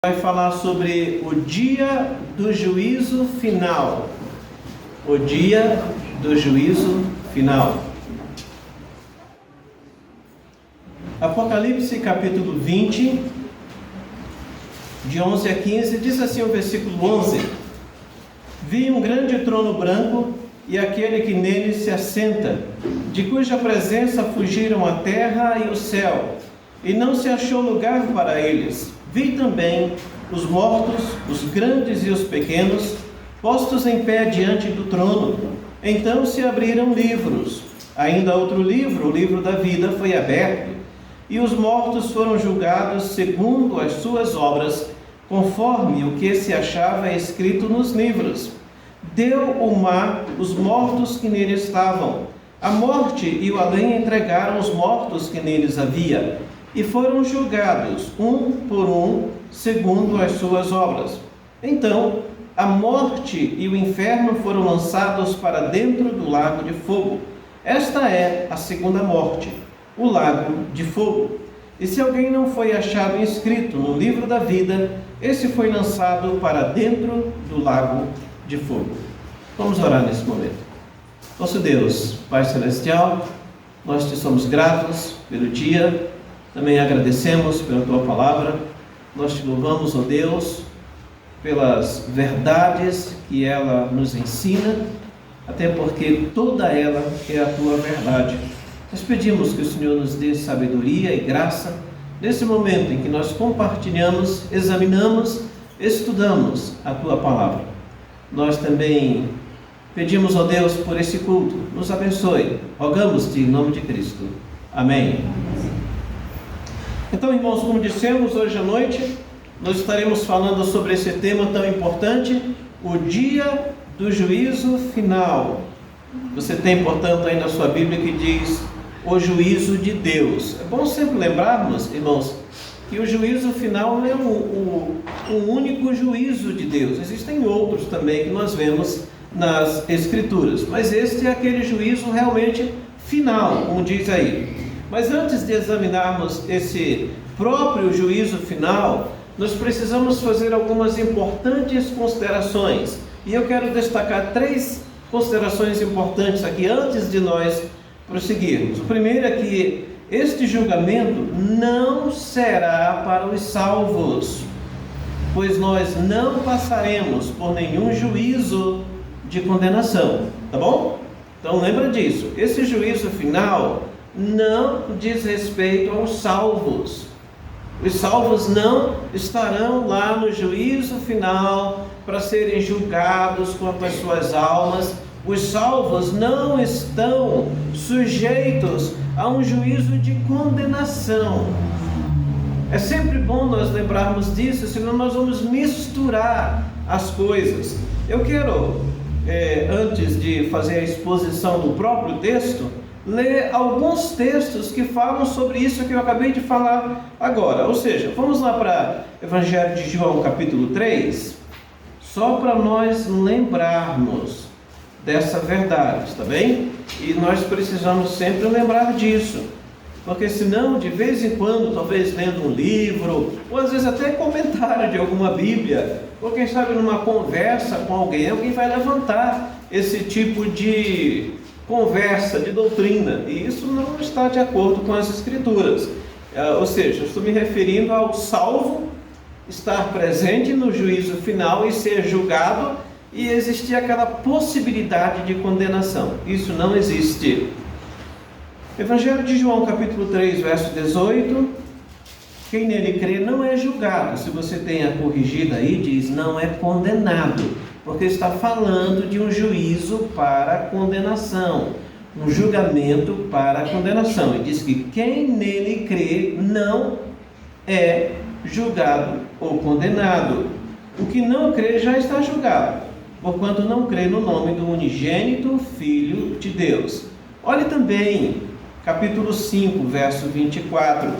Vai falar sobre o dia do juízo final. O dia do juízo final. Apocalipse capítulo 20, de 11 a 15, diz assim o versículo 11: Vi um grande trono branco e aquele que nele se assenta, de cuja presença fugiram a terra e o céu, e não se achou lugar para eles. Vi também os mortos, os grandes e os pequenos, postos em pé diante do trono. Então se abriram livros. Ainda outro livro, o livro da vida, foi aberto, e os mortos foram julgados segundo as suas obras, conforme o que se achava escrito nos livros. Deu o mar os mortos que nele estavam. A morte e o além entregaram os mortos que neles havia, e foram julgados, um por um, segundo as suas obras. Então, a morte e o inferno foram lançados para dentro do lago de fogo. Esta é a segunda morte, o lago de fogo. E se alguém não foi achado inscrito no livro da vida, esse foi lançado para dentro do lago de fogo. Vamos orar nesse momento. Nosso Deus, Pai Celestial, nós te somos gratos pelo dia. Também agradecemos pela Tua Palavra. Nós te louvamos, ó Deus, pelas verdades que ela nos ensina, até porque toda ela é a Tua verdade. Nós pedimos que o Senhor nos dê sabedoria e graça nesse momento em que nós compartilhamos, examinamos, estudamos a Tua Palavra. Nós também pedimos, ó Deus, por esse culto. Nos abençoe. Rogamos-te em nome de Cristo. Amém. Então, irmãos, como dissemos, hoje à noite nós estaremos falando sobre esse tema tão importante, o dia do juízo final. Você tem, portanto, aí na sua Bíblia que diz o juízo de Deus. É bom sempre lembrarmos, irmãos, que o juízo final não é um único juízo de Deus. Existem outros também que nós vemos nas Escrituras, mas este é aquele juízo realmente final, como diz aí. Mas antes de examinarmos esse próprio juízo final, nós precisamos fazer algumas importantes considerações. E eu quero destacar 3 considerações importantes aqui antes de nós prosseguirmos. O primeiro é que este julgamento não será para os salvos, pois nós não passaremos por nenhum juízo de condenação, tá bom? Então lembra disso, esse juízo final não diz respeito aos salvos. Os salvos não estarão lá no juízo final para serem julgados quanto às suas almas. Os salvos não estão sujeitos a um juízo de condenação. É sempre bom nós lembrarmos disso, senão nós vamos misturar as coisas. Eu quero, antes de fazer a exposição do próprio texto, ler alguns textos que falam sobre isso que eu acabei de falar agora. Ou seja, vamos lá para Evangelho de João, capítulo 3, só para nós lembrarmos dessa verdade, está bem? E nós precisamos sempre lembrar disso, porque senão, de vez em quando, talvez lendo um livro, ou às vezes até comentário de alguma Bíblia, ou quem sabe numa conversa com alguém vai levantar esse tipo de conversa, de doutrina, e isso não está de acordo com as Escrituras. Ou seja, estou me referindo ao salvo estar presente no juízo final e ser julgado, e existir aquela possibilidade de condenação. Isso não existe. Evangelho de João, capítulo 3, verso 18: quem nele crê não é julgado. Se você tem a corrigida aí, diz não é condenado, porque está falando de um juízo para condenação, um julgamento para condenação. E diz que quem nele crê não é julgado ou condenado. O que não crê já está julgado, porquanto não crê no nome do unigênito Filho de Deus. Olhe também, capítulo 5, verso 24.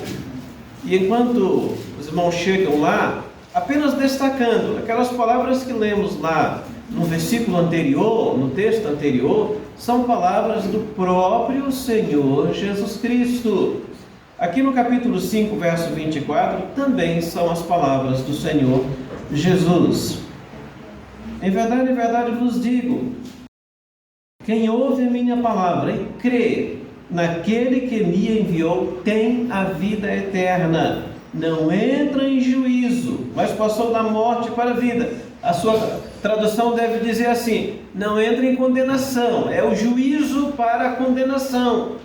E enquanto os irmãos chegam lá, apenas destacando, aquelas palavras que lemos lá no versículo anterior, no texto anterior, são palavras do próprio Senhor Jesus Cristo. Aqui no capítulo 5, verso 24, também são as palavras do Senhor Jesus. Em verdade vos digo, quem ouve a minha palavra e crê naquele que me enviou, tem a vida eterna. Não entra em juízo, mas passou da morte para a vida. A sua tradução deve dizer assim: não entra em condenação, é o juízo para a condenação.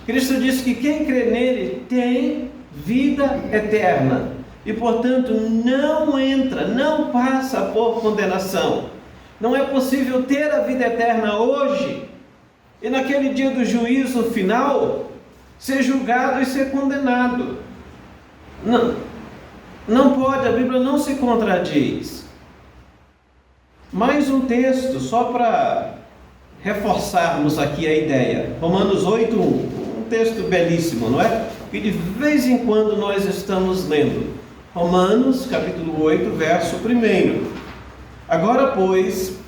Cristo disse que quem crê nele tem vida eterna. E, portanto, não entra, não passa por condenação. Não é possível ter a vida eterna hoje e naquele dia do juízo final ser julgado e ser condenado. Não pode, a Bíblia não se contradiz. Mais um texto, só para reforçarmos aqui a ideia. Romanos 8:1, um texto belíssimo, não é? Que de vez em quando nós estamos lendo. Romanos, capítulo 8, verso 1. Agora, pois,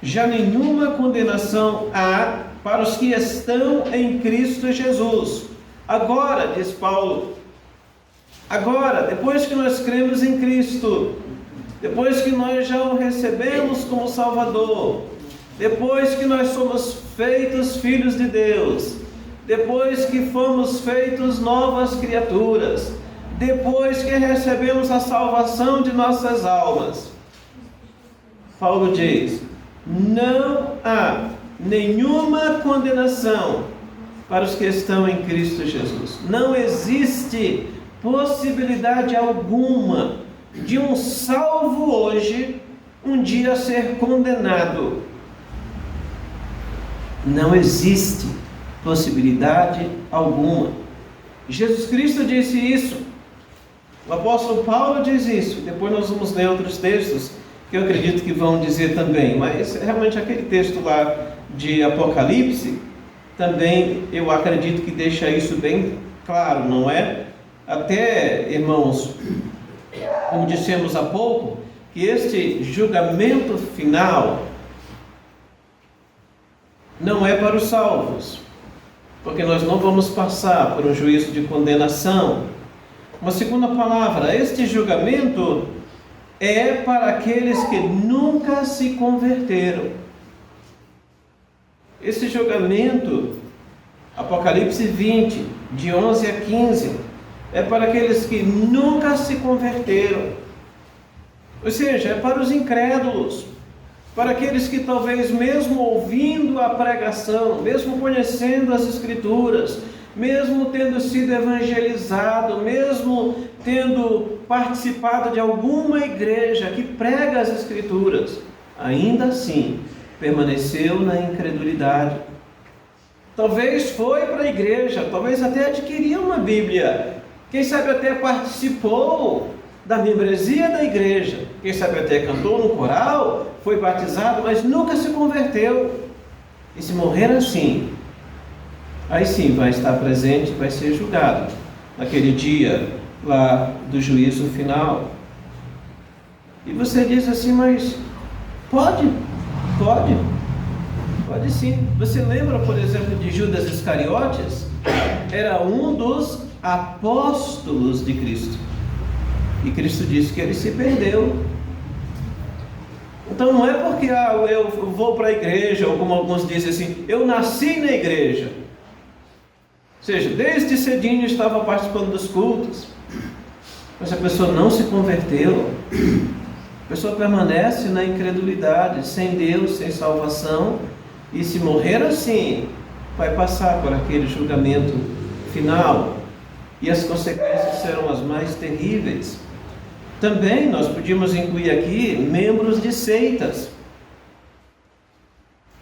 já nenhuma condenação há para os que estão em Cristo Jesus. Agora, diz Paulo, agora, depois que nós cremos em Cristo, depois que nós já o recebemos como Salvador, depois que nós somos feitos filhos de Deus, depois que fomos feitos novas criaturas, depois que recebemos a salvação de nossas almas, Paulo diz: não há nenhuma condenação para os que estão em Cristo Jesus. Não existe possibilidade alguma de um salvo hoje um dia ser condenado. Não existe possibilidade alguma. Jesus Cristo disse isso. O apóstolo Paulo diz isso. Depois nós vamos ler outros textos que eu acredito que vão dizer também. Mas realmente aquele texto lá de Apocalipse também eu acredito que deixa isso bem claro, não é? Até, irmãos, como dissemos há pouco, que este julgamento final não é para os salvos, porque nós não vamos passar por um juízo de condenação. Uma segunda palavra, este julgamento é para aqueles que nunca se converteram. Esse julgamento, Apocalipse 20, de 11 a 15, é para aqueles que nunca se converteram. Ou seja, é para os incrédulos, para aqueles que talvez mesmo ouvindo a pregação, mesmo conhecendo as Escrituras, mesmo tendo sido evangelizado, mesmo tendo participado de alguma igreja que prega as Escrituras, ainda assim permaneceu na incredulidade. Talvez foi para a igreja, talvez até adquiriu uma Bíblia, quem sabe até participou da membresia da igreja, quem sabe até cantou no coral, foi batizado, mas nunca se converteu. E se morrer assim, aí sim vai estar presente, vai ser julgado naquele dia lá do juízo final. E você diz assim, mas pode sim. Você lembra, por exemplo, de Judas Iscariotes? Era um dos apóstolos de Cristo. E Cristo disse que ele se perdeu. Então não é porque eu vou para a igreja, ou como alguns dizem assim, eu nasci na igreja. Ou seja, desde cedinho estava participando dos cultos. Mas a pessoa não se converteu. A pessoa permanece na incredulidade, sem Deus, sem salvação. E se morrer assim, vai passar por aquele julgamento final. E as consequências serão as mais terríveis. Também nós podíamos incluir aqui membros de seitas.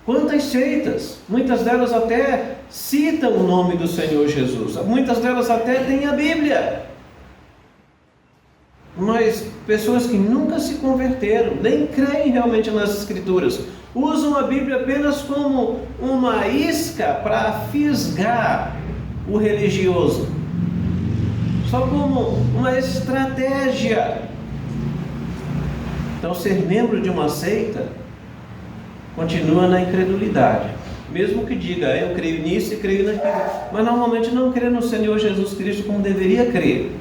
Quantas seitas? Muitas delas até citam o nome do Senhor Jesus. Muitas delas até têm a Bíblia. Mas pessoas que nunca se converteram, nem creem realmente nas Escrituras, usam a Bíblia apenas como uma isca para fisgar o religioso. Só como uma estratégia. Então, ser membro de uma seita continua na incredulidade. mesmo que diga, eu creio nisso e creio naquilo, mas normalmente não crê no Senhor Jesus Cristo como deveria crer.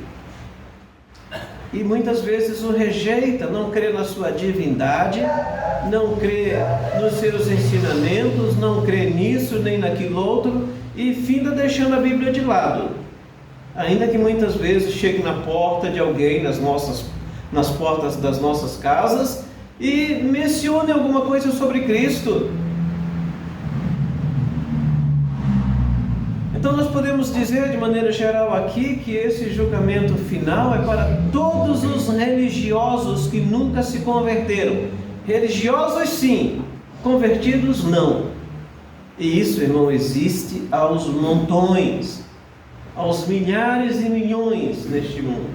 E muitas vezes o rejeita, não crê na sua divindade, não crê nos seus ensinamentos, não crê nisso nem naquilo outro, e finda deixando a Bíblia de lado. Ainda que muitas vezes chegue na porta de alguém, nas portas das nossas casas, e mencione alguma coisa sobre Cristo. Então nós podemos dizer de maneira geral aqui que esse julgamento final é para todos os religiosos que nunca se converteram. Religiosos sim, convertidos não. E isso, irmão, existe aos montões, aos milhares e milhões neste mundo.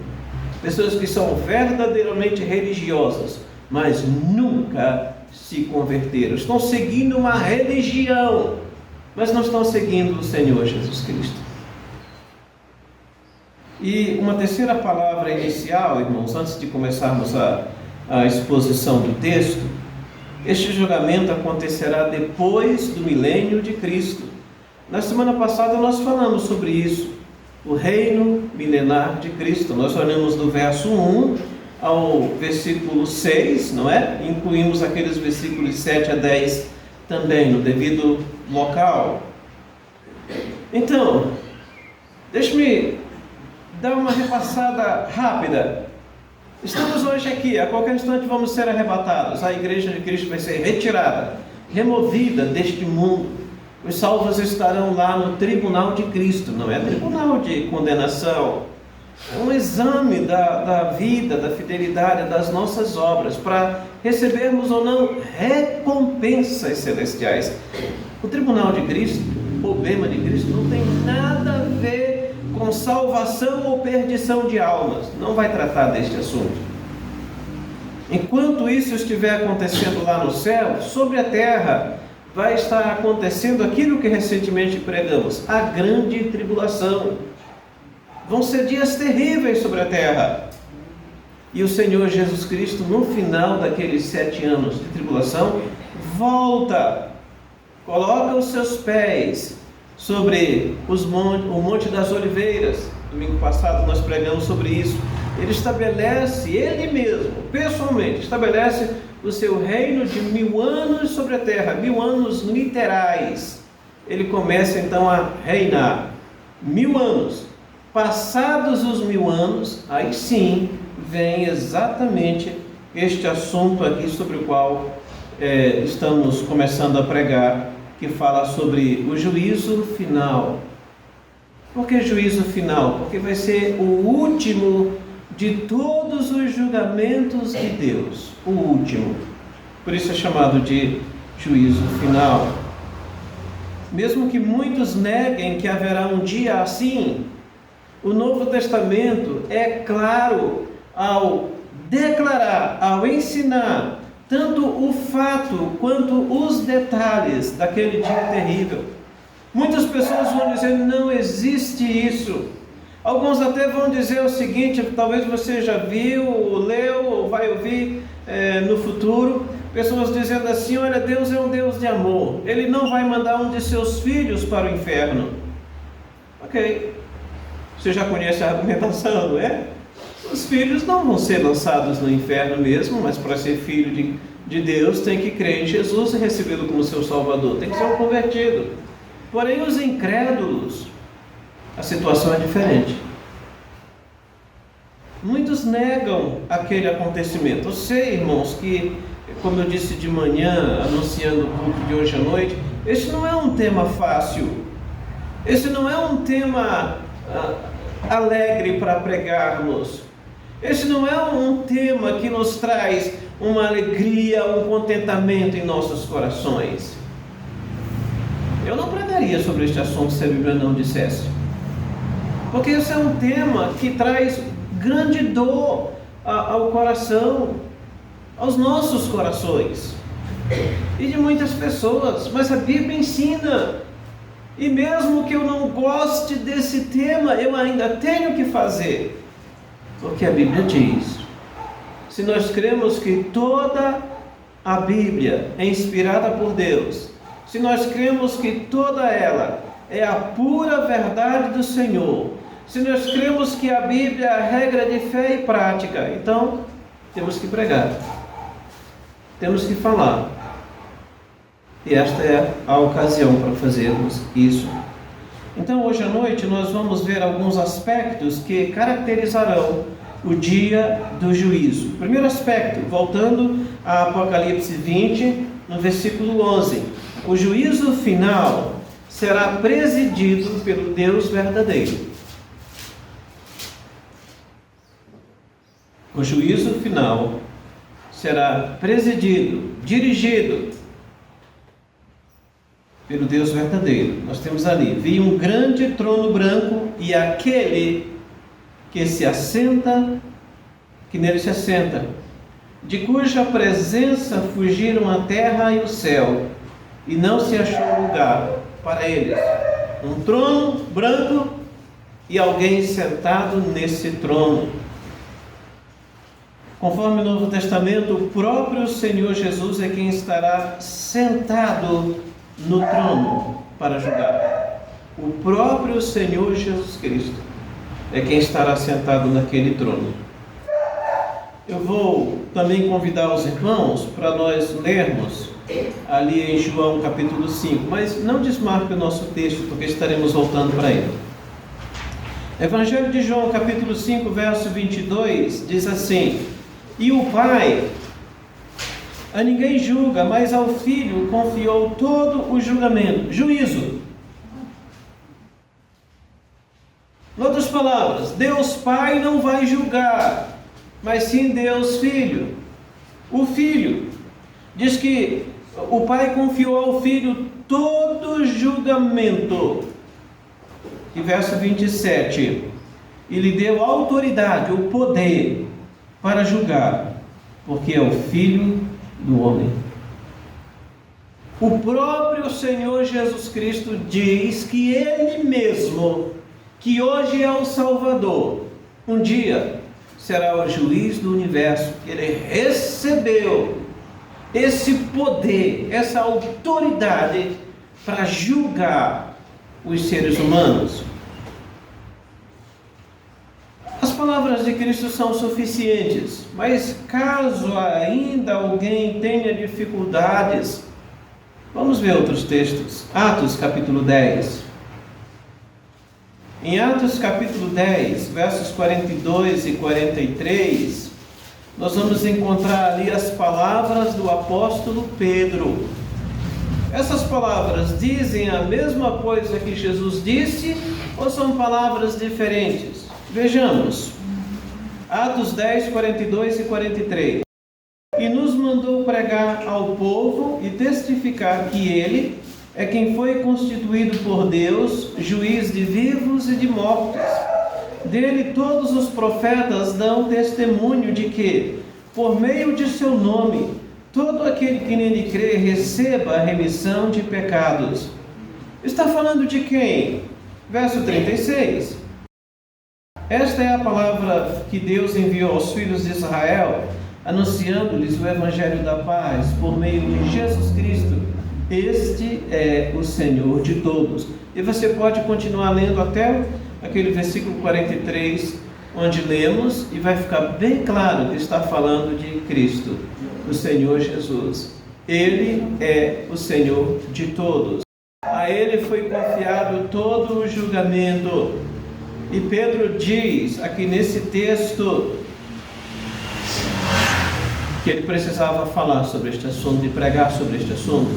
Pessoas que são verdadeiramente religiosas, mas nunca se converteram. Estão seguindo uma religião, mas não estão seguindo o Senhor Jesus Cristo. E uma terceira palavra inicial, irmãos, antes de começarmos a exposição do texto, este julgamento acontecerá depois do milênio de Cristo. Na semana passada nós falamos sobre isso, o reino milenar de Cristo. Nós olhamos do verso 1 ao versículo 6, não é? Incluímos aqueles versículos 7 a 10 também, no devido local. Então, deixe-me dar uma repassada rápida. Estamos hoje aqui, a qualquer instante vamos ser arrebatados. A igreja de Cristo vai ser retirada, removida deste mundo. Os salvos estarão lá no tribunal de Cristo, não é tribunal de condenação. É um exame da vida, da fidelidade, das nossas obras, para recebermos ou não recompensas celestiais. O tribunal de Cristo, o bema de Cristo, não tem nada a ver com salvação ou perdição de almas. Não vai tratar deste assunto. Enquanto isso estiver acontecendo lá no céu, sobre a terra vai estar acontecendo aquilo que recentemente pregamos, a grande tribulação. Vão ser dias terríveis sobre a terra. E o Senhor Jesus Cristo, no final daqueles 7 anos de tribulação, volta, coloca os seus pés sobre o Monte das Oliveiras. Domingo passado nós pregamos sobre isso. Ele estabelece, ele mesmo, pessoalmente, estabelece o seu reino de 1000 anos sobre a terra, 1000 anos literais. Ele começa então a reinar 1000 anos. Passados os 1000 anos, aí sim vem exatamente este assunto aqui sobre o qual estamos começando a pregar, que fala sobre o juízo final. Por que juízo final? Porque vai ser o último de todos os julgamentos de Deus, o último. Por isso é chamado de juízo final. Mesmo que muitos neguem que haverá um dia assim, o Novo Testamento é claro ao declarar, ao ensinar tanto o fato quanto os detalhes daquele dia terrível. Muitas pessoas vão dizer, não existe isso. Alguns até vão dizer o seguinte, talvez você já viu, leu, ou vai ouvir no futuro, pessoas dizendo assim, olha, Deus é um Deus de amor, Ele não vai mandar um de seus filhos para o inferno. Ok. Você já conhece a argumentação, não é? Os filhos não vão ser lançados no inferno mesmo, mas para ser filho de Deus tem que crer em Jesus e recebê-lo como seu Salvador, tem que ser um convertido. Porém, os incrédulos, a situação é diferente. Muitos negam aquele acontecimento. Eu sei, irmãos, que, como eu disse de manhã, anunciando o culto de hoje à noite, esse não é um tema fácil. Esse não é um tema alegre para pregarmos. Esse não é um tema que nos traz uma alegria, um contentamento em nossos corações. Eu não pregaria sobre este assunto se a Bíblia não dissesse. Porque esse é um tema que traz grande dor ao coração, aos nossos corações e de muitas pessoas. Mas a Bíblia ensina. E mesmo que eu não goste desse tema, eu ainda tenho que fazer. Porque a Bíblia diz, se nós cremos que toda a Bíblia é inspirada por Deus se nós cremos que toda ela é a pura verdade do Senhor, se nós cremos que a Bíblia é a regra de fé e prática, então temos que pregar, temos que falar. E esta é a ocasião para fazermos isso. Então, hoje à noite, nós vamos ver alguns aspectos que caracterizarão o dia do juízo. Primeiro aspecto, voltando a Apocalipse 20, no versículo 11. O juízo final será presidido pelo Deus verdadeiro. O juízo final será presidido, dirigido pelo Deus verdadeiro. Nós temos ali: vi um grande trono branco e aquele que nele se assenta, de cuja presença fugiram a terra e o céu, e não se achou lugar para eles. Um trono branco e alguém sentado nesse trono. Conforme o Novo Testamento, o próprio Senhor Jesus é quem estará sentado no trono para julgar. O próprio Senhor Jesus Cristo é quem estará sentado naquele trono. Eu vou também convidar os irmãos para nós lermos ali em João capítulo 5, mas não desmarque o nosso texto, porque estaremos voltando para ele. Evangelho de João capítulo 5, verso 22, diz assim: e o Pai a ninguém julga, mas ao Filho confiou todo o julgamento, juízo. Em outras palavras, Deus Pai não vai julgar, mas sim Deus Filho. O Filho diz que o Pai confiou ao Filho todo o julgamento. E verso 27, e lhe deu autoridade, o poder para julgar, porque é o Filho do homem. O próprio Senhor Jesus Cristo diz que Ele mesmo, que hoje é o Salvador, um dia será o juiz do universo. Ele recebeu esse poder, essa autoridade para julgar os seres humanos. As palavras de Cristo são suficientes, mas caso ainda alguém tenha dificuldades, vamos ver outros textos. Atos capítulo 10. Em Atos capítulo 10, versos 42 e 43, nós vamos encontrar ali as palavras do apóstolo Pedro. Essas palavras dizem a mesma coisa que Jesus disse ou são palavras diferentes? Vejamos, Atos 10, 42 e 43. E nos mandou pregar ao povo e testificar que Ele é quem foi constituído por Deus, juiz de vivos e de mortos. Dele todos os profetas dão testemunho de que, por meio de seu nome, todo aquele que nele crê receba a remissão de pecados. Está falando de quem? Verso 36. Esta é a palavra que Deus enviou aos filhos de Israel, anunciando-lhes o Evangelho da paz, por meio de Jesus Cristo. Este é o Senhor de todos. E você pode continuar lendo até aquele versículo 43, onde lemos, e vai ficar bem claro que está falando de Cristo, o Senhor Jesus. Ele é o Senhor de todos. A Ele foi confiado todo o julgamento. E Pedro diz aqui nesse texto que ele precisava falar sobre este assunto e pregar sobre este assunto.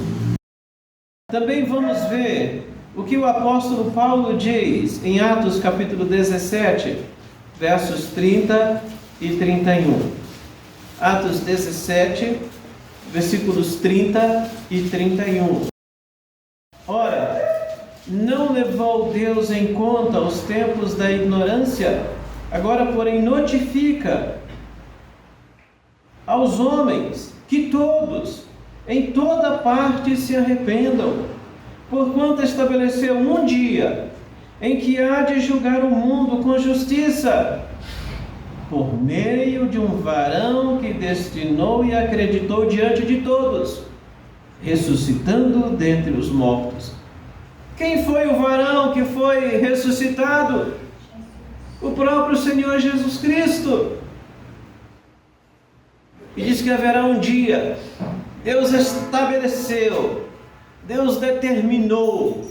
Também vamos ver o que o apóstolo Paulo diz em Atos capítulo 17, versos 30 e 31. Atos 17, versículos 30 e 31. Ora, não levou Deus em conta os tempos da ignorância, agora, porém, notifica aos homens que todos, em toda parte, se arrependam, porquanto estabeleceu um dia em que há de julgar o mundo com justiça, por meio de um varão que destinou e acreditou diante de todos. ressuscitando dentre os mortos. Quem foi o varão que foi ressuscitado? O próprio Senhor Jesus Cristo. E diz que haverá um dia, Deus estabeleceu, Deus determinou,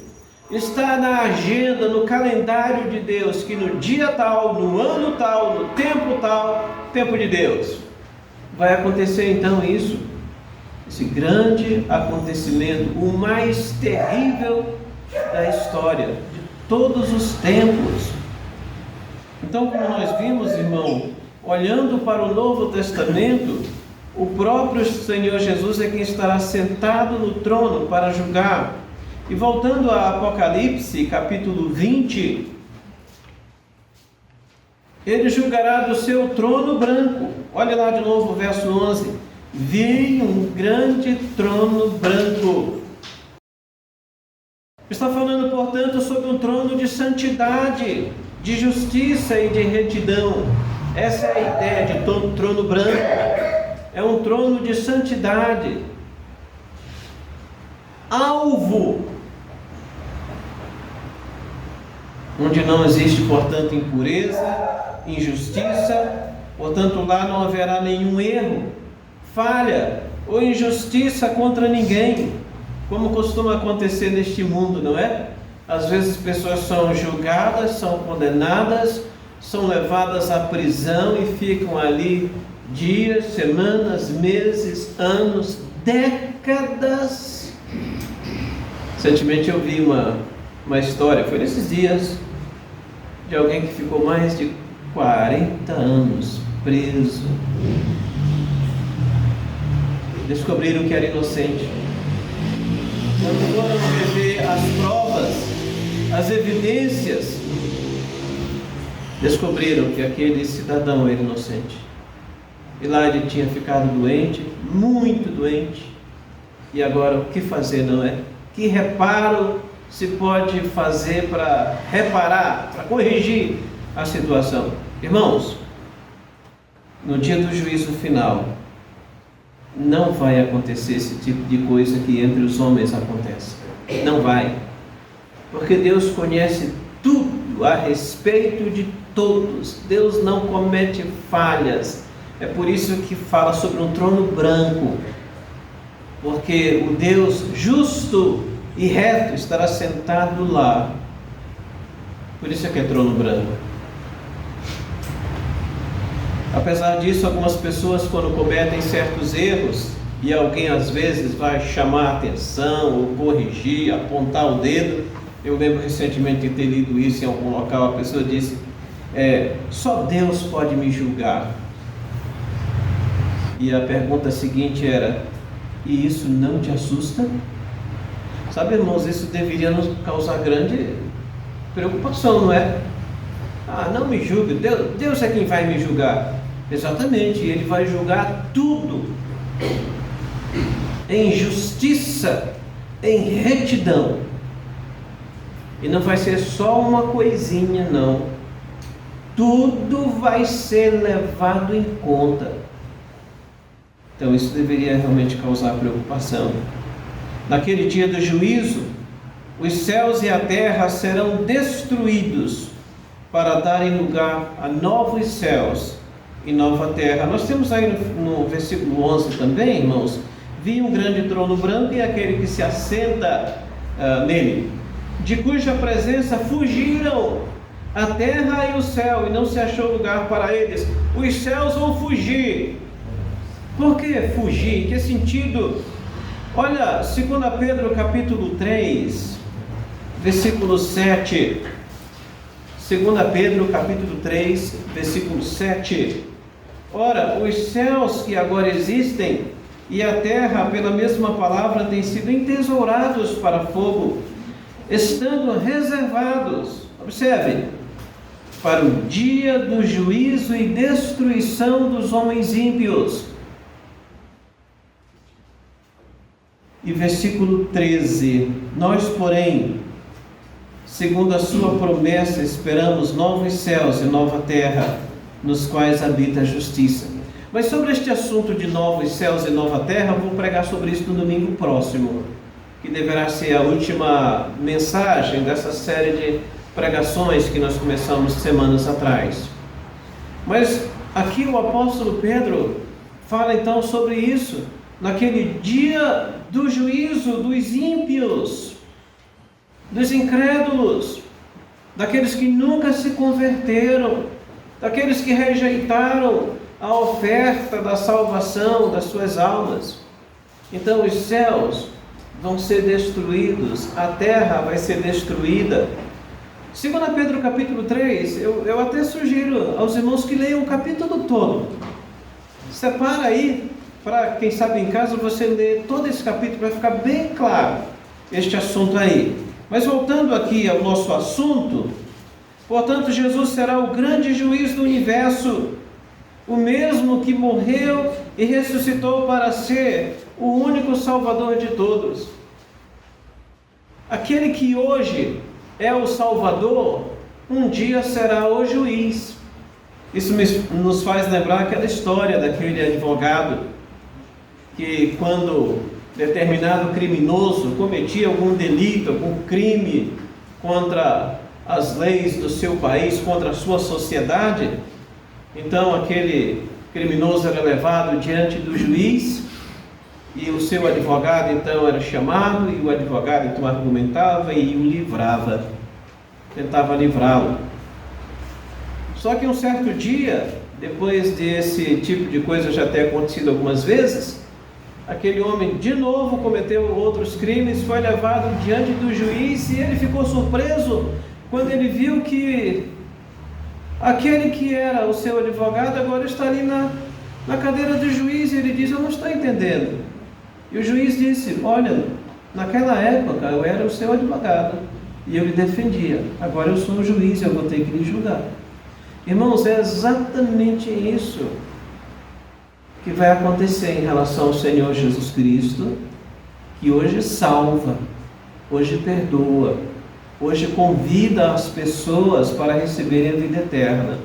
está na agenda, no calendário de Deus, que no dia tal, no ano tal, no tempo tal, tempo de Deus, vai acontecer então isso, esse grande acontecimento, o mais terrível da história, de todos os tempos. Então, como nós vimos, irmão, olhando para o Novo Testamento, o próprio Senhor Jesus é quem estará sentado no trono para julgar. E voltando a Apocalipse, capítulo 20, ele julgará do seu trono branco. Olha lá de novo o verso 11. Vi um grande trono branco. Está falando, portanto, sobre um trono de santidade, de justiça e de retidão. Essa é a ideia de trono branco. É um trono de santidade. Alvo, onde não existe, portanto, impureza, injustiça, portanto, lá não haverá nenhum erro, falha ou injustiça contra ninguém, como costuma acontecer neste mundo, não é? Às vezes pessoas são julgadas, são condenadas, são levadas à prisão e ficam ali dias, semanas, meses, anos, décadas. Recentemente eu vi uma história, foi nesses dias, de alguém que ficou mais de 40 anos preso. Descobriram que era inocente. Quando foram rever as provas, as evidências, descobriram que aquele cidadão era inocente. E lá ele tinha ficado doente, muito doente. E agora o que fazer, não é? Que reparo se pode fazer para reparar, para corrigir a situação? Irmãos, no dia do juízo final, não vai acontecer esse tipo de coisa que entre os homens acontece. Não vai. Porque Deus conhece tudo a respeito de todos. Deus não comete falhas. É por isso que fala sobre um trono branco. Porque o Deus justo e reto estará sentado lá. Por isso é que é trono branco. Apesar disso, algumas pessoas, quando cometem certos erros, e alguém às vezes vai chamar a atenção, ou corrigir, apontar o dedo. Eu lembro recentemente de ter lido isso em algum local. A pessoa disse, só Deus pode me julgar. E a pergunta seguinte era, e isso não te assusta? Sabe, irmãos, isso deveria nos causar grande preocupação, não é? Ah, não me julgue, Deus é quem vai me julgar. Exatamente, Ele vai julgar tudo em justiça, em retidão. E não vai ser só uma coisinha, não. Tudo vai ser levado em conta. Então isso deveria realmente causar preocupação. Naquele dia do juízo, os céus e a terra serão destruídos para darem lugar a novos céus e nova terra. Nós temos aí no versículo 11 também, irmãos, vi um grande trono branco e aquele que se assenta nele, de cuja presença fugiram a terra e o céu, e não se achou lugar para eles. Os céus vão fugir. Por que fugir? Em que sentido? Olha, 2 Pedro capítulo 3, versículo 7. 2 Pedro capítulo 3, versículo 7. Ora, os céus que agora existem e a terra, pela mesma palavra, têm sido entesourados para fogo, estando reservados, observe, para o dia do juízo e destruição dos homens ímpios. E versículo 13, nós, porém, segundo a sua promessa, esperamos novos céus e nova terra, nos quais habita a justiça. Mas sobre este assunto de novos céus e nova terra, eu vou pregar sobre isso no domingo próximo, que deverá ser a última mensagem dessa série de pregações que nós começamos semanas atrás. Mas aqui o apóstolo Pedro fala então sobre isso, naquele dia do juízo dos ímpios, dos incrédulos, daqueles que nunca se converteram, daqueles que rejeitaram a oferta da salvação das suas almas. Então os céus vão ser destruídos, a terra vai ser destruída. 2 Pedro capítulo 3, eu até sugiro aos irmãos que leiam o capítulo todo. Separa aí, para quem sabe em casa, você ler todo esse capítulo, vai ficar bem claro este assunto aí. Mas voltando aqui ao nosso assunto, portanto, Jesus será o grande juiz do universo, o mesmo que morreu e ressuscitou para ser o único Salvador de todos. Aquele que hoje é o Salvador, um dia será o juiz. Isso nos faz lembrar aquela história daquele advogado que, quando determinado criminoso cometia algum delito, algum crime contra as leis do seu país, contra a sua sociedade, então aquele criminoso era levado diante do juiz e o seu advogado então era chamado, e o advogado então argumentava e o livrava, tentava livrá-lo. Só que um certo dia, depois desse tipo de coisa já ter acontecido algumas vezes, aquele homem de novo cometeu outros crimes, foi levado diante do juiz e ele ficou surpreso quando ele viu que aquele que era o seu advogado agora está ali na cadeira do juiz, e ele diz: eu não estou entendendo. E o juiz disse: olha, naquela época eu era o seu advogado e eu lhe defendia, agora eu sou o juiz e eu vou ter que lhe julgar. Irmãos, é exatamente isso que vai acontecer em relação ao Senhor Jesus Cristo, que hoje salva, hoje perdoa, hoje convida as pessoas para receberem a vida eterna.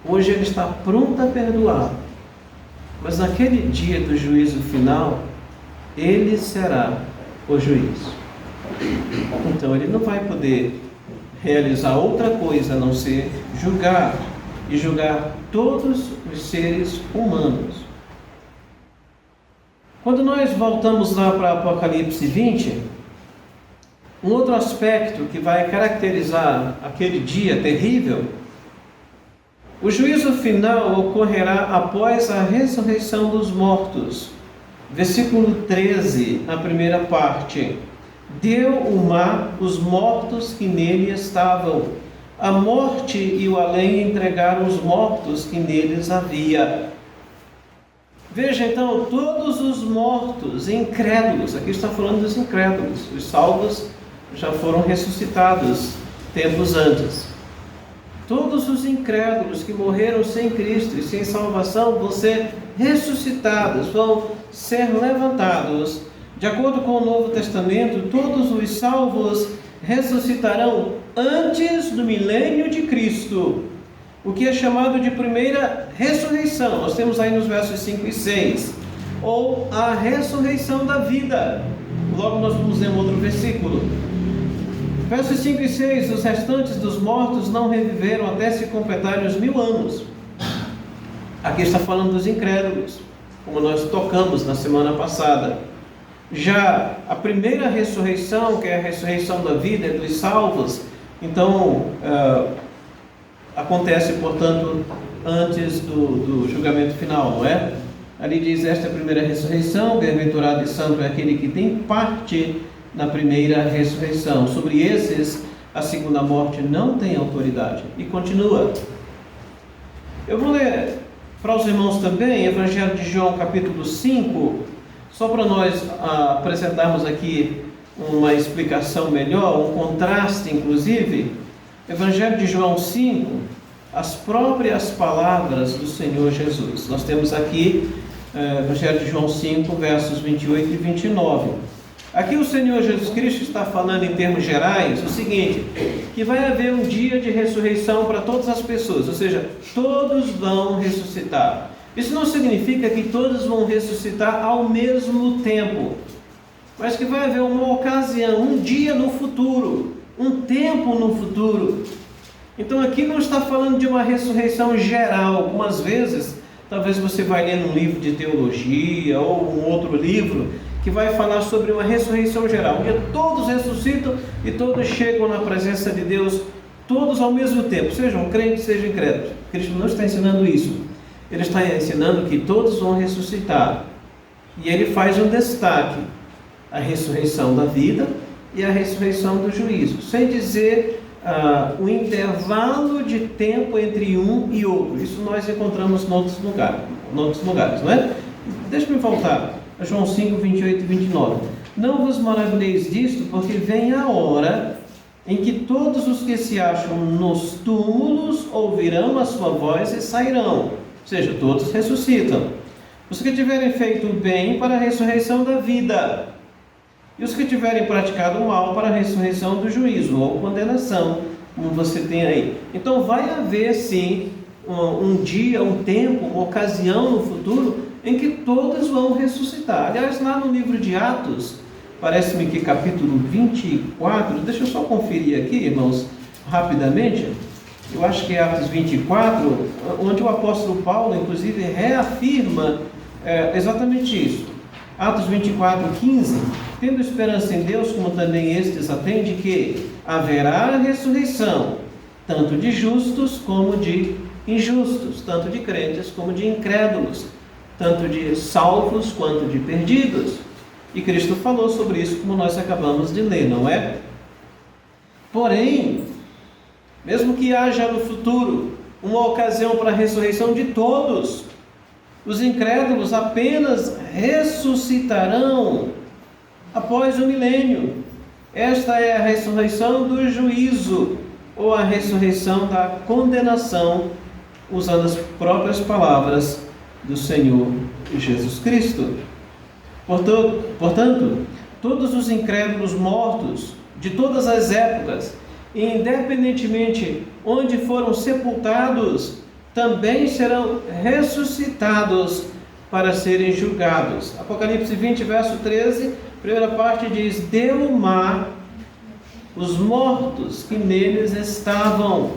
Hoje Ele está pronto a perdoar, mas naquele dia do juízo final, Ele será o juiz. Então Ele não vai poder realizar outra coisa a não ser julgar, e julgar todos os seres humanos. Quando nós voltamos lá para Apocalipse 20, um outro aspecto que vai caracterizar aquele dia terrível, o juízo final ocorrerá após a ressurreição dos mortos. Versículo 13, na primeira parte: deu o mar os mortos que nele estavam. A morte e o além entregaram os mortos que neles havia. Veja então, todos os mortos incrédulos, aqui está falando dos incrédulos, os salvos já foram ressuscitados tempos antes. Todos os incrédulos que morreram sem Cristo e sem salvação vão ser ressuscitados, vão ser levantados. De acordo com o Novo Testamento, todos os salvos ressuscitarão antes do milênio de Cristo, o que é chamado de primeira ressurreição. Nós temos aí nos versos 5 e 6, ou a ressurreição da vida. Logo nós vamos ler um outro versículo. Versos 5 e 6: os restantes dos mortos não reviveram até se completarem os 1000 anos. Aqui está falando dos incrédulos, como nós tocamos na semana passada. Já a primeira ressurreição, que é a ressurreição da vida, é dos salvos, então acontece, portanto, antes do julgamento final, não é? Ali diz: esta é a primeira ressurreição, bem-aventurado e santo é aquele que tem parte na primeira ressurreição. Sobre esses, a segunda morte não tem autoridade. E continua. Eu vou ler para os irmãos também Evangelho de João capítulo 5, só para nós apresentarmos aqui uma explicação melhor, um contraste inclusive. Evangelho de João 5, as próprias palavras do Senhor Jesus. Nós temos aqui Evangelho de João 5, versos 28 e 29. Aqui o Senhor Jesus Cristo está falando em termos gerais o seguinte: que vai haver um dia de ressurreição para todas as pessoas, ou seja, todos vão ressuscitar. Isso não significa que todos vão ressuscitar ao mesmo tempo, mas que vai haver uma ocasião, um dia no futuro, um tempo no futuro. Então aqui não está falando de uma ressurreição geral. Algumas vezes, talvez você vai ler um livro de teologia ou um outro livro que vai falar sobre uma ressurreição geral, onde todos ressuscitam e todos chegam na presença de Deus, todos ao mesmo tempo, sejam crentes, sejam incrédulos. Cristo não está ensinando isso. Ele está ensinando que todos vão ressuscitar. E ele faz um destaque: a ressurreição da vida e a ressurreição do juízo, sem dizer o intervalo de tempo entre um e outro. Isso nós encontramos em outros lugares, não é? Deixa-me voltar a João 5, 28 e 29. Não vos maravilheis disto, porque vem a hora em que todos os que se acham nos túmulos ouvirão a sua voz e sairão. Ou seja, todos ressuscitam. Os que tiverem feito o bem para a ressurreição da vida, e os que tiverem praticado o mal para a ressurreição do juízo ou condenação, como você tem aí. Então vai haver sim um dia, um tempo, uma ocasião no futuro em que todos vão ressuscitar. Aliás, lá no livro de Atos, parece-me que capítulo 24, deixa eu só conferir aqui, irmãos, rapidamente. Eu acho que é Atos 24, onde o apóstolo Paulo, inclusive, reafirma exatamente isso. Atos 24, 15. Tendo esperança em Deus, como também estes atende, que haverá ressurreição, tanto de justos como de injustos, tanto de crentes como de incrédulos, tanto de salvos quanto de perdidos. E Cristo falou sobre isso, como nós acabamos de ler, não é? Porém, mesmo que haja no futuro uma ocasião para a ressurreição de todos, os incrédulos apenas ressuscitarão após o milênio. Esta é a ressurreição do juízo, ou a ressurreição da condenação, usando as próprias palavras do Senhor Jesus Cristo. Portanto, todos os incrédulos mortos de todas as épocas, independentemente onde foram sepultados, também serão ressuscitados para serem julgados. Apocalipse 20, verso 13, primeira parte diz: deu o mar os mortos que neles estavam.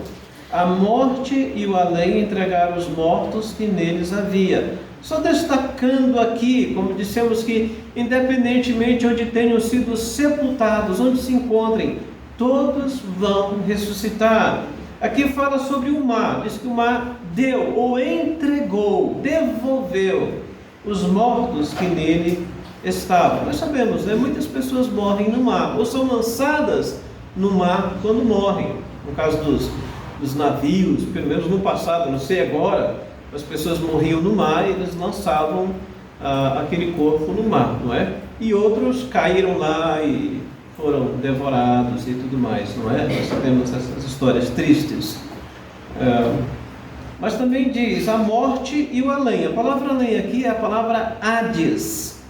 A morte e o além entregaram os mortos que neles havia. Só destacando aqui, como dissemos, que independentemente onde tenham sido sepultados, onde se encontrem, todos vão ressuscitar. Aqui fala sobre o mar, diz que o mar deu ou entregou, devolveu os mortos que nele estavam. Nós sabemos, né? Muitas pessoas morrem no mar, ou são lançadas no mar quando morrem. No caso dos navios, pelo menos no passado, não sei agora, as pessoas morriam no mar e eles lançavam aquele corpo no mar, não é? E outros caíram lá e foram devorados e tudo mais, não é? Nós sabemos essas histórias tristes. Mas também diz a morte e o além. A palavra além aqui é a palavra Hades,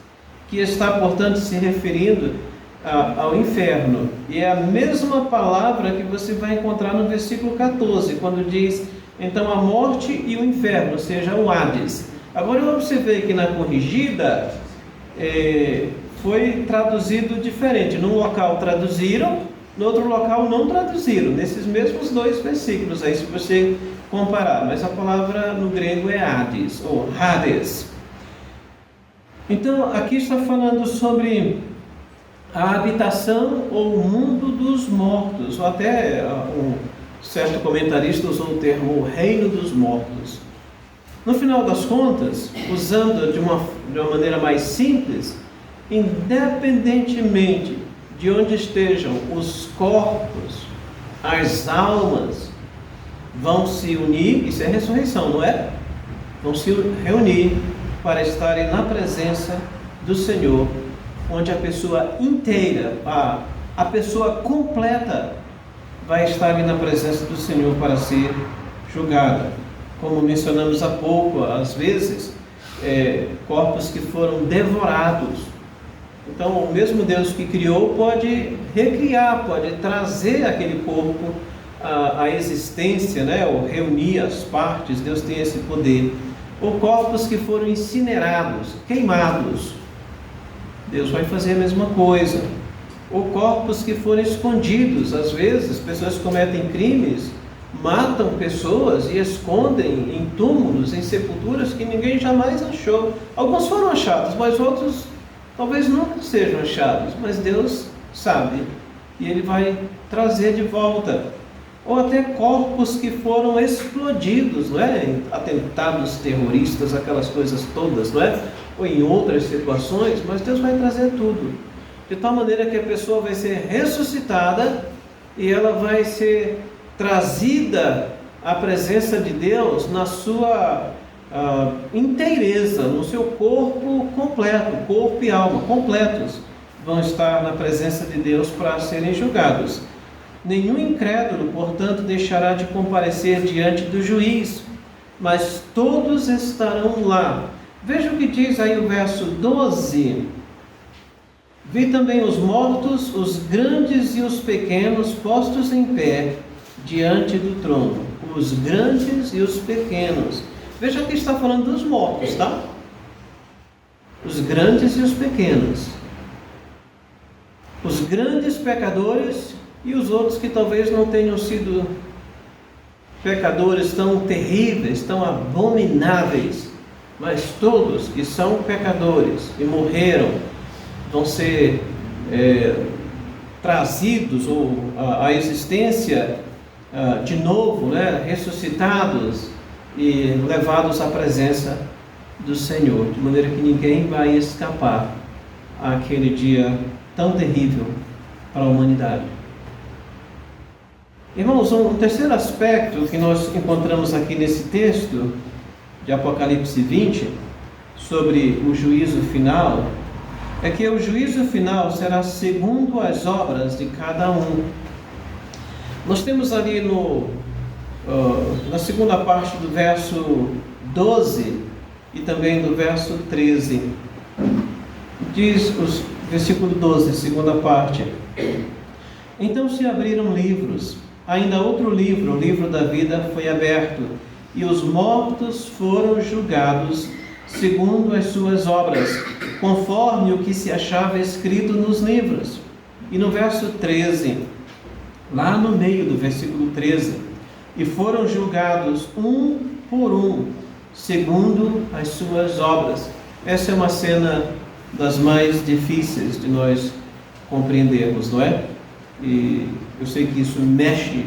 que está, portanto, se referindo ao inferno. E é a mesma palavra que você vai encontrar no versículo 14, quando diz, então, a morte e o inferno, ou seja, o Hades. Agora eu observei que na corrigida foi traduzido diferente. Num local traduziram, no outro local não traduziram, nesses mesmos dois versículos aí, se você comparar. Mas a palavra no grego é Hades, ou Hades. Então, aqui está falando sobre a habitação ou o mundo dos mortos, ou até um certo comentarista usou o termo o reino dos mortos. No final das contas, usando de uma maneira mais simples, independentemente de onde estejam os corpos, as almas vão se unir, isso é ressurreição, não é? Vão se reunir para estarem na presença do Senhor, onde a pessoa inteira, a pessoa completa, vai estar ali na presença do Senhor para ser julgada. Como mencionamos há pouco, às vezes, corpos que foram devorados. Então, o mesmo Deus que criou pode recriar, pode trazer aquele corpo à existência, né? Ou reunir as partes. Deus tem esse poder. ou corpos que foram incinerados, queimados. Deus vai fazer a mesma coisa. Ou corpos que foram escondidos. Às vezes, pessoas cometem crimes, matam pessoas e escondem em túmulos, em sepulturas que ninguém jamais achou. Alguns foram achados, mas outros talvez nunca sejam achados. Mas Deus sabe e Ele vai trazer de volta. Ou até corpos que foram explodidos, não é? Em atentados terroristas, aquelas coisas todas, não é? Ou em outras situações, mas Deus vai trazer tudo. De tal maneira que a pessoa vai ser ressuscitada e ela vai ser trazida à presença de Deus na sua inteireza, no seu corpo completo, corpo e alma completos vão estar na presença de Deus para serem julgados. Nenhum incrédulo, portanto, deixará de comparecer diante do juiz, mas todos estarão lá. Veja o que diz aí o verso 12. Vi também os mortos, os grandes e os pequenos, postos em pé diante do trono. Os grandes e os pequenos. Veja que está falando dos mortos, tá? Os grandes e os pequenos. Os grandes pecadores e os outros que talvez não tenham sido pecadores tão terríveis, tão abomináveis. Mas todos que são pecadores e morreram vão ser trazidos à existência de novo, né? Ressuscitados e levados à presença do Senhor, de maneira que ninguém vai escapar àquele dia tão terrível para a humanidade. Irmãos, um terceiro aspecto que nós encontramos aqui nesse texto de Apocalipse 20, sobre o juízo final, é que o juízo final será segundo as obras de cada um. Nós temos ali na segunda parte do verso 12 e também do verso 13, diz o versículo 12, segunda parte: então se abriram livros, ainda outro livro, o livro da vida, foi aberto, e os mortos foram julgados segundo as suas obras, conforme o que se achava escrito nos livros. E no verso 13, lá no meio do versículo 13, e foram julgados um por um, segundo as suas obras. Essa é uma cena das mais difíceis de nós compreendermos, não é? E eu sei que isso mexe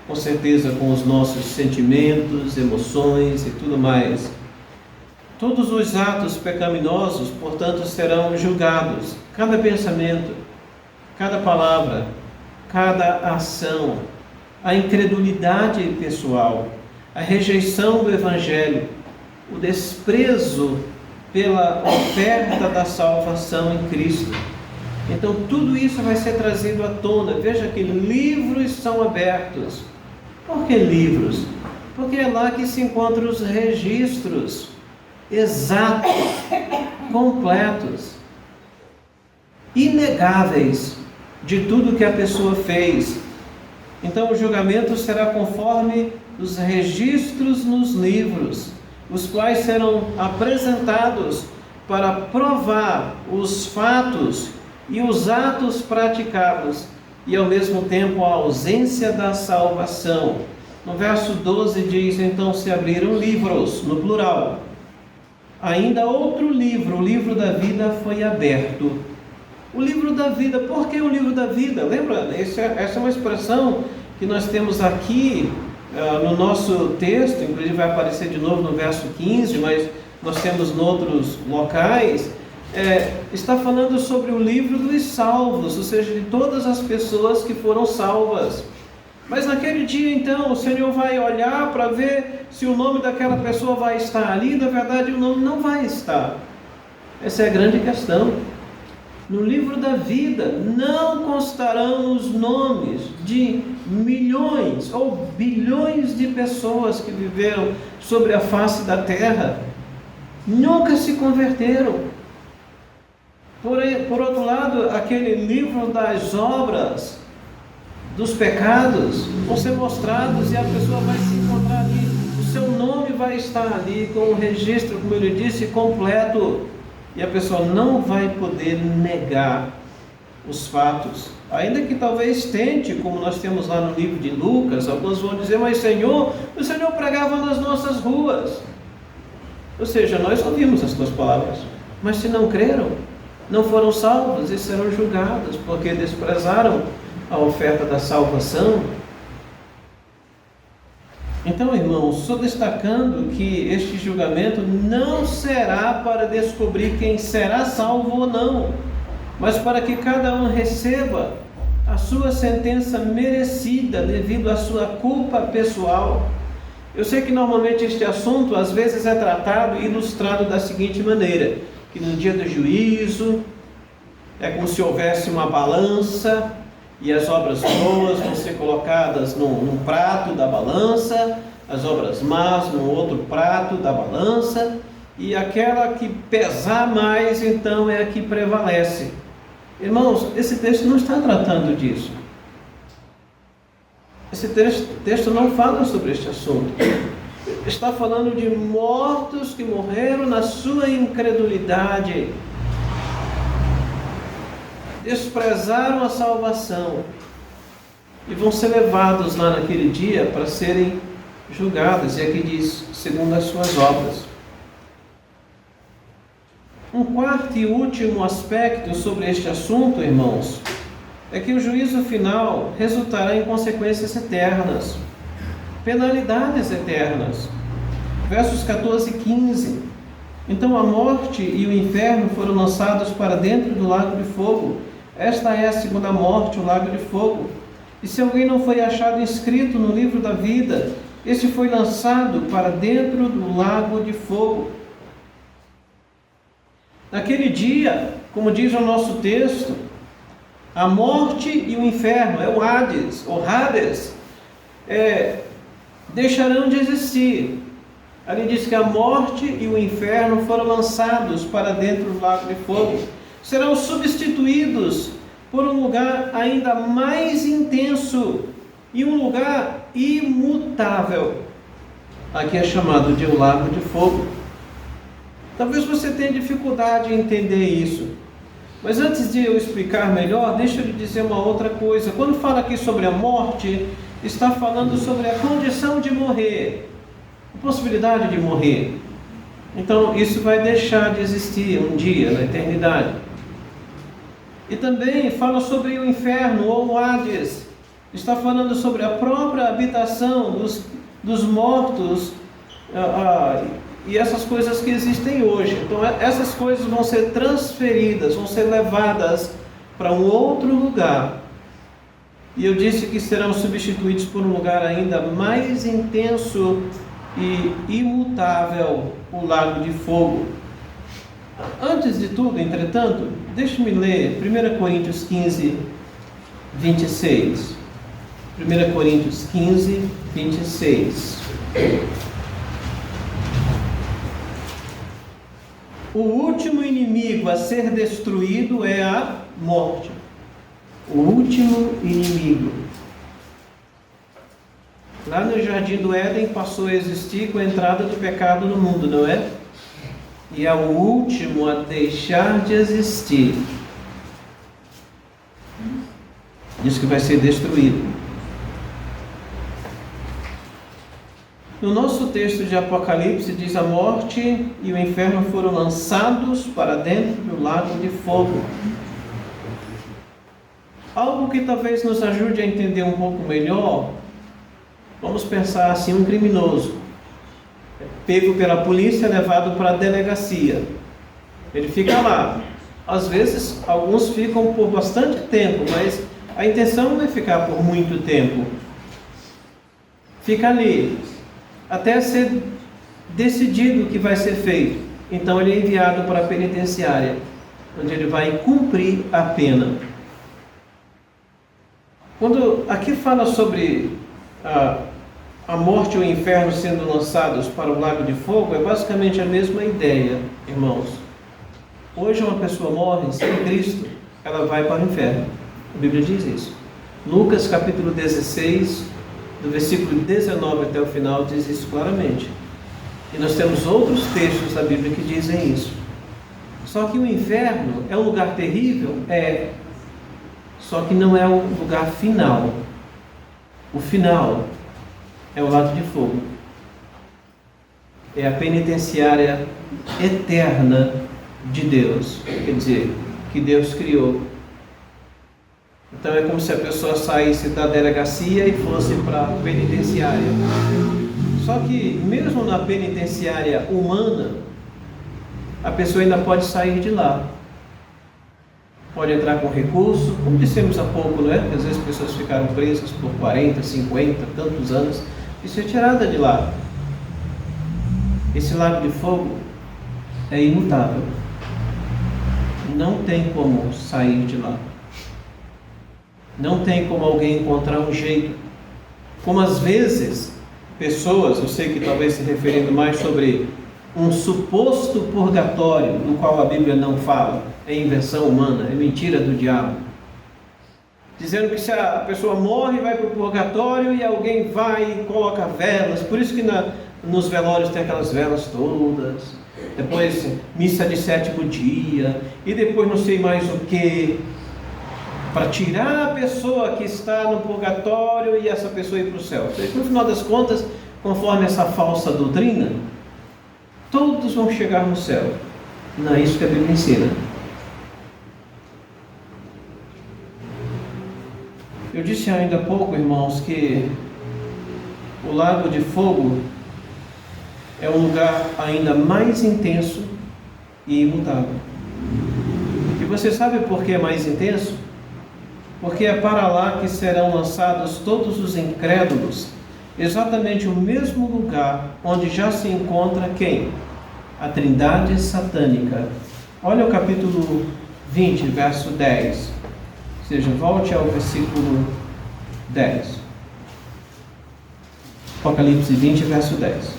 com certeza com os nossos sentimentos, emoções e tudo mais. Todos os atos pecaminosos, portanto, serão julgados. Cada pensamento, cada palavra, cada ação, a incredulidade pessoal, a rejeição do Evangelho, o desprezo pela oferta da salvação em Cristo. Então tudo isso vai ser trazido à tona. Veja que livros são abertos. Por que livros? Porque é lá que se encontram os registros exatos, completos, inegáveis de tudo que a pessoa fez. Então o julgamento será conforme os registros nos livros, os quais serão apresentados para provar os fatos e os atos praticados, e ao mesmo tempo a ausência da salvação. No verso 12 diz: então se abriram livros, no plural. Ainda outro livro, o livro da vida, foi aberto. O livro da vida, por que o livro da vida? Lembra? Essa é uma expressão que nós temos aqui no nosso texto, inclusive vai aparecer de novo no verso 15, mas nós temos em outros locais. Está falando sobre o livro dos salvos, ou seja, de todas as pessoas que foram salvas. Mas naquele dia, então, o Senhor vai olhar para ver se o nome daquela pessoa vai estar ali. Na verdade, o nome não vai estar. Essa é a grande questão. No livro da vida não constarão os nomes de milhões ou bilhões de pessoas que viveram sobre a face da terra. Nunca se converteram. Por outro lado, aquele livro das obras, dos pecados, vão ser mostrados e a pessoa vai se encontrar ali. O seu nome vai estar ali com o registro, como ele disse, completo. E a pessoa não vai poder negar os fatos. Ainda que talvez tente, como nós temos lá no livro de Lucas, alguns vão dizer, mas Senhor, o Senhor pregava nas nossas ruas. Ou seja, nós ouvimos as tuas palavras, mas se não creram, não foram salvos e serão julgados, porque desprezaram a oferta da salvação. Então, irmãos, estou destacando que este julgamento não será para descobrir quem será salvo ou não, mas para que cada um receba a sua sentença merecida devido à sua culpa pessoal. Eu sei que normalmente este assunto às vezes é tratado e ilustrado da seguinte maneira, que no dia do juízo é como se houvesse uma balança e as obras boas vão ser colocadas num prato da balança, as obras más num outro prato da balança, e aquela que pesar mais, então, é a que prevalece. Irmãos, esse texto não está tratando disso. Esse texto não fala sobre este assunto. Está falando de mortos que morreram na sua incredulidade, desprezaram a salvação e vão ser levados lá naquele dia para serem julgados. E aqui diz, segundo as suas obras. Um quarto e último aspecto sobre este assunto, irmãos, é que o juízo final resultará em consequências eternas, penalidades eternas. Versos 14 e 15. Então a morte e o inferno foram lançados para dentro do lago de fogo. Esta é a segunda morte, o lago de fogo. E se alguém não foi achado inscrito no livro da vida, este foi lançado para dentro do lago de fogo. Naquele dia, como diz o nosso texto, a morte e o inferno, é o Hades, ou Hades, deixarão de existir. Ali diz que a morte e o inferno foram lançados para dentro do lago de fogo. Serão substituídos por um lugar ainda mais intenso e um lugar imutável. Aqui é chamado de o lago de fogo. Talvez você tenha dificuldade em entender isso. Mas antes de eu explicar melhor, deixa eu lhe dizer uma outra coisa. Quando fala aqui sobre a morte, está falando sobre a condição de morrer, a possibilidade de morrer. Então, isso vai deixar de existir um dia, na eternidade. E também fala sobre o inferno, ou o Hades. Está falando sobre a própria habitação dos mortos e essas coisas que existem hoje. Então, essas coisas vão ser transferidas, vão ser levadas para um outro lugar. E eu disse que serão substituídos por um lugar ainda mais intenso e imutável, o lago de fogo. Antes de tudo, entretanto, deixe-me ler 1 Coríntios 15, 26. 1 Coríntios 15, 26. O último inimigo a ser destruído é a morte. O último inimigo. Lá no Jardim do Éden passou a existir com a entrada do pecado no mundo, não é? E é o último a deixar de existir. Diz que vai ser destruído. No nosso texto de Apocalipse diz: a morte e o inferno foram lançados para dentro do lago de fogo. Algo que talvez nos ajude a entender um pouco melhor. Vamos pensar assim, um criminoso pego pela polícia, levado para a delegacia. Ele fica lá. Às vezes, alguns ficam por bastante tempo, mas a intenção não é ficar por muito tempo. Fica ali, até ser decidido o que vai ser feito. Então ele é enviado para a penitenciária, onde ele vai cumprir a pena. Quando aqui fala sobre a morte e o inferno sendo lançados para o lago de fogo, é basicamente a mesma ideia, irmãos. Hoje uma pessoa morre sem Cristo, ela vai para o inferno. A Bíblia diz isso. Lucas capítulo 16, do versículo 19 até o final, diz isso claramente. E nós temos outros textos da Bíblia que dizem isso. Só que o inferno é um lugar terrível? É. Só que não é o lugar final. O final é o lago de fogo. É a penitenciária eterna de Deus. Quer dizer, que Deus criou. Então é como se a pessoa saísse da delegacia e fosse para a penitenciária. Só que mesmo na penitenciária humana, a pessoa ainda pode sair de lá. Pode entrar com recurso, como dissemos há pouco, não é? Porque às vezes as pessoas ficaram presas por 40, 50, tantos anos, e ser tirada de lá. Esse lago de fogo é imutável. Não tem como sair de lá. Não tem como alguém encontrar um jeito. Como às vezes, pessoas, eu sei que talvez se referindo mais sobre um suposto purgatório, do qual a Bíblia não fala, é invenção humana, é mentira do diabo. Dizendo que se a pessoa morre, vai para o purgatório e alguém vai e coloca velas. Por isso que nos velórios tem aquelas velas todas. Depois missa de 7º dia. E depois não sei mais o que. Para tirar a pessoa que está no purgatório e essa pessoa ir para o céu. No final das contas, conforme essa falsa doutrina, todos vão chegar no céu. Não é isso que a Bíblia ensina. Eu disse ainda há pouco, irmãos, que o lago de fogo é um lugar ainda mais intenso e imutável. E você sabe por que é mais intenso? Porque é para lá que serão lançados todos os incrédulos, exatamente o mesmo lugar onde já se encontra quem? A Trindade satânica. Olha o capítulo 20, verso 10. Ou seja, volte ao versículo 10. Apocalipse 20, verso 10.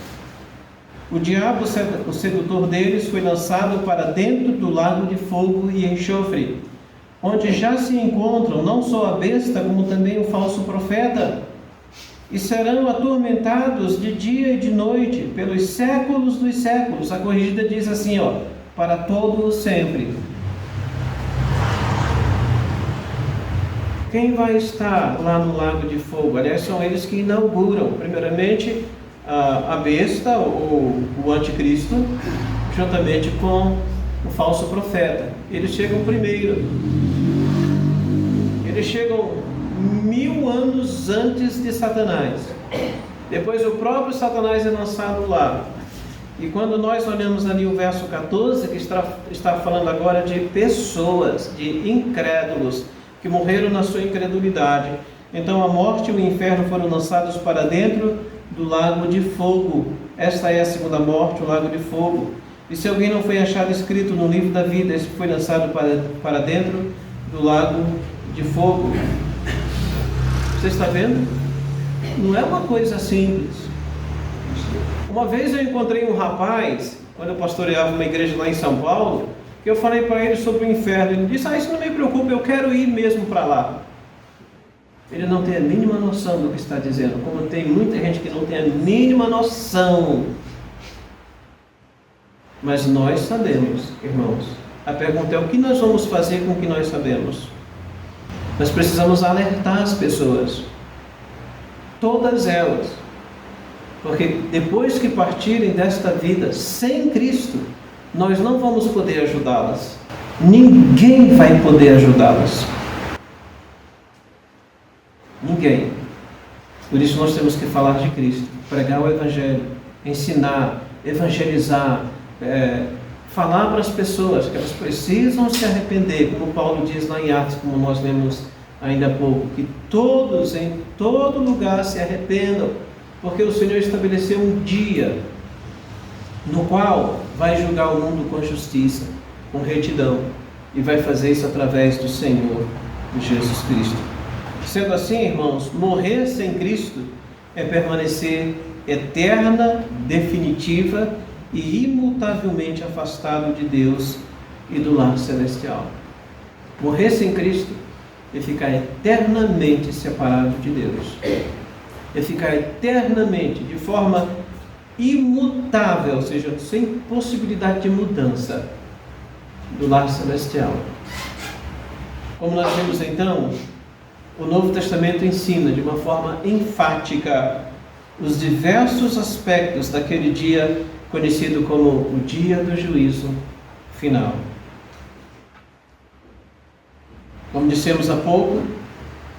O diabo, o sedutor deles, foi lançado para dentro do lago de fogo e enxofre, onde já se encontram não só a besta, como também o falso profeta, e serão atormentados de dia e de noite, pelos séculos dos séculos. A corrigida diz assim, para todo o sempre. Quem vai estar lá no lago de fogo? Aliás, são eles que inauguram, primeiramente, a besta, ou o anticristo, juntamente com o falso profeta. Eles chegam primeiro. Eles chegam 1000 anos antes de Satanás. Depois o próprio Satanás é lançado lá. E quando nós olhamos ali o verso 14, que está falando agora de pessoas, de incrédulos, que morreram na sua incredulidade. Então a morte e o inferno foram lançados para dentro do lago de fogo. Esta é a segunda morte, o lago de fogo. E se alguém não foi achado escrito no livro da vida, esse foi lançado para dentro do lago de fogo. Você está vendo? Não é uma coisa simples. Uma vez eu encontrei um rapaz, quando eu pastoreava uma igreja lá em São Paulo, que eu falei para ele sobre o inferno. Ele disse, isso não me preocupa, eu quero ir mesmo para lá. Ele não tem a mínima noção do que está dizendo, como tem muita gente que não tem a mínima noção. Mas nós sabemos, irmãos. A pergunta é o que nós vamos fazer com o que nós sabemos? Nós precisamos alertar as pessoas, todas elas, porque depois que partirem desta vida sem Cristo, nós não vamos poder ajudá-las. Ninguém vai poder ajudá-las. Ninguém. Por isso nós temos que falar de Cristo, pregar o Evangelho, ensinar, evangelizar, falar para as pessoas que elas precisam se arrepender, como Paulo diz lá em Atos, como nós lemos ainda há pouco, que todos, em todo lugar, se arrependam, porque o Senhor estabeleceu um dia no qual vai julgar o mundo com justiça, com retidão, e vai fazer isso através do Senhor Jesus Cristo. Sendo assim, irmãos, morrer sem Cristo é permanecer eterna, definitiva e imutavelmente afastado de Deus e do lar celestial. Morrer sem Cristo é ficar eternamente separado de Deus. É ficar eternamente, de forma imutável, ou seja, sem possibilidade de mudança do lar celestial. Como nós vimos então, o Novo Testamento ensina de uma forma enfática os diversos aspectos daquele dia conhecido como o dia do juízo final. Como dissemos há pouco,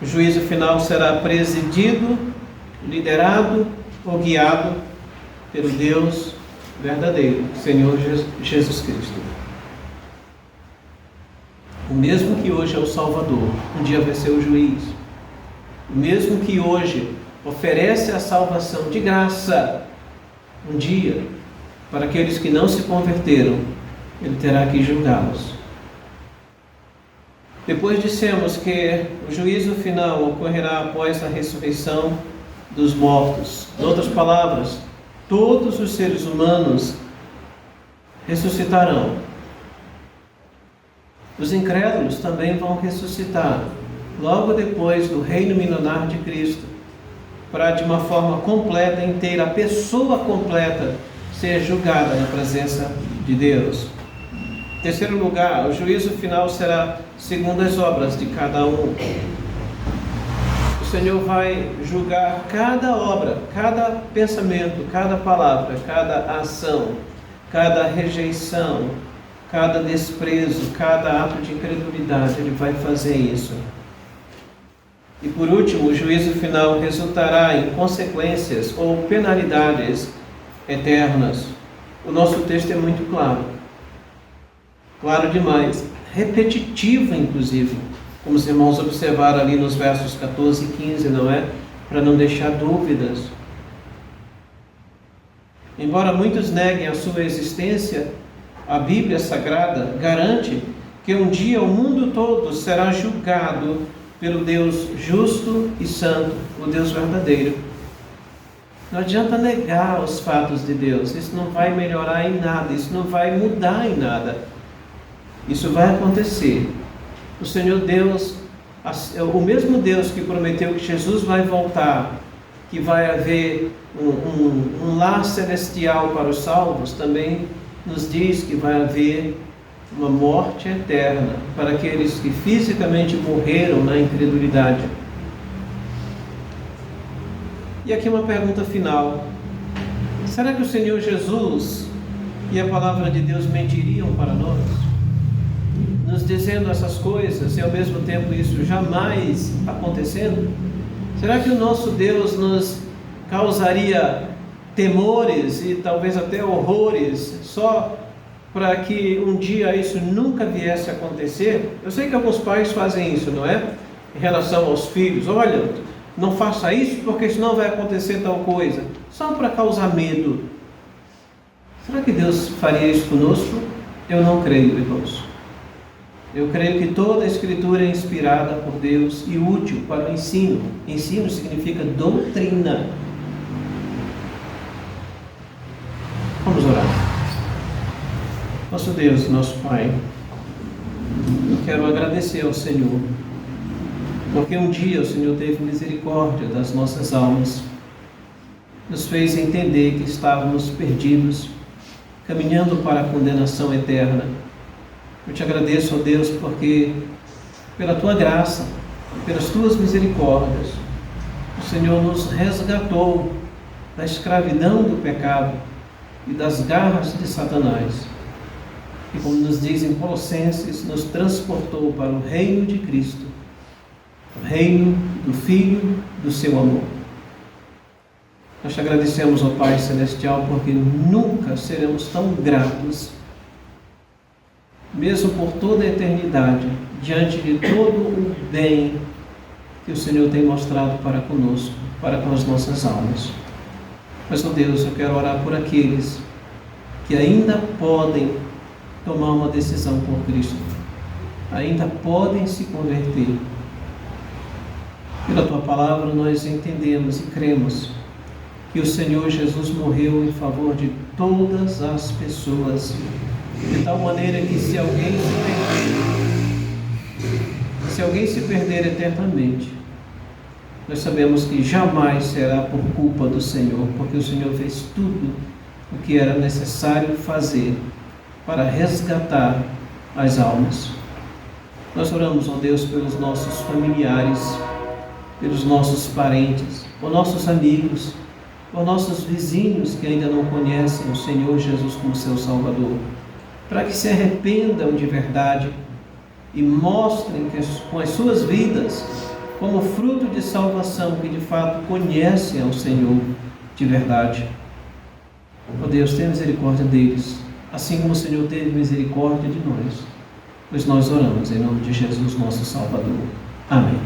o juízo final será presidido, liderado ou guiado pelo Deus verdadeiro, Senhor Jesus Cristo. O mesmo que hoje é o Salvador, um dia vai ser o juiz. O mesmo que hoje oferece a salvação de graça, um dia, para aqueles que não se converteram, ele terá que julgá-los. Depois dissemos que o juízo final ocorrerá após a ressurreição dos mortos. Em outras palavras, todos os seres humanos ressuscitarão. Os incrédulos também vão ressuscitar, logo depois do reino milenar de Cristo, para de uma forma completa, inteira, a pessoa completa, ser julgada na presença de Deus. Em terceiro lugar, o juízo final será segundo as obras de cada um. O Senhor vai julgar cada obra, cada pensamento, cada palavra, cada ação, cada rejeição, cada desprezo, cada ato de incredulidade. Ele vai fazer isso. E por último, o juízo final resultará em consequências ou penalidades eternas. O nosso texto é muito claro. Claro demais. Repetitivo, inclusive. Como os irmãos observaram ali nos versos 14 e 15, não é? Para não deixar dúvidas. Embora muitos neguem a sua existência, a Bíblia Sagrada garante que um dia o mundo todo será julgado pelo Deus justo e santo, o Deus verdadeiro. Não adianta negar os fatos de Deus, isso não vai melhorar em nada, isso não vai mudar em nada. Isso vai acontecer. O Senhor Deus, o mesmo Deus que prometeu que Jesus vai voltar, que vai haver um lar celestial para os salvos, também nos diz que vai haver uma morte eterna para aqueles que fisicamente morreram na incredulidade. E aqui uma pergunta final. Será que o Senhor Jesus e a palavra de Deus mentiriam para nós? Nos dizendo essas coisas e ao mesmo tempo isso jamais acontecendo? Será que o nosso Deus nos causaria temores e talvez até horrores só para que um dia isso nunca viesse a acontecer? Eu sei que alguns pais fazem isso, não é? Em relação aos filhos. Olha, não faça isso porque senão vai acontecer tal coisa. Só para causar medo. Será que Deus faria isso conosco? Eu não creio, irmãos. Eu creio que toda a Escritura é inspirada por Deus e útil para o ensino. Ensino significa doutrina. Vamos orar. Nosso Deus, nosso Pai, eu quero agradecer ao Senhor, porque um dia o Senhor teve misericórdia das nossas almas, nos fez entender que estávamos perdidos, caminhando para a condenação eterna. Eu te agradeço, ó Deus, porque pela Tua graça, pelas Tuas misericórdias, o Senhor nos resgatou da escravidão do pecado e das garras de Satanás. E como nos diz em Colossenses, nos transportou para o reino de Cristo, o reino do Filho do seu amor. Nós te agradecemos, ó Pai Celestial, porque nunca seremos tão gratos, mesmo por toda a eternidade, diante de todo o bem que o Senhor tem mostrado para conosco, para com as nossas almas. Mas, ó Deus, eu quero orar por aqueles que ainda podem tomar uma decisão por Cristo, ainda podem se converter. Pela Tua palavra nós entendemos e cremos que o Senhor Jesus morreu em favor de todas as pessoas, de tal maneira que se alguém se perder eternamente, nós sabemos que jamais será por culpa do Senhor, porque o Senhor fez tudo o que era necessário fazer para resgatar as almas. Nós oramos, ó Deus, pelos nossos familiares, pelos nossos parentes, por nossos amigos, por nossos vizinhos que ainda não conhecem o Senhor Jesus como seu Salvador, para que se arrependam de verdade e mostrem que, com as suas vidas, como fruto de salvação, que de fato conhecem ao Senhor de verdade. Ó Deus, tenha misericórdia deles, assim como o Senhor teve misericórdia de nós, pois nós oramos em nome de Jesus, nosso Salvador. Amém.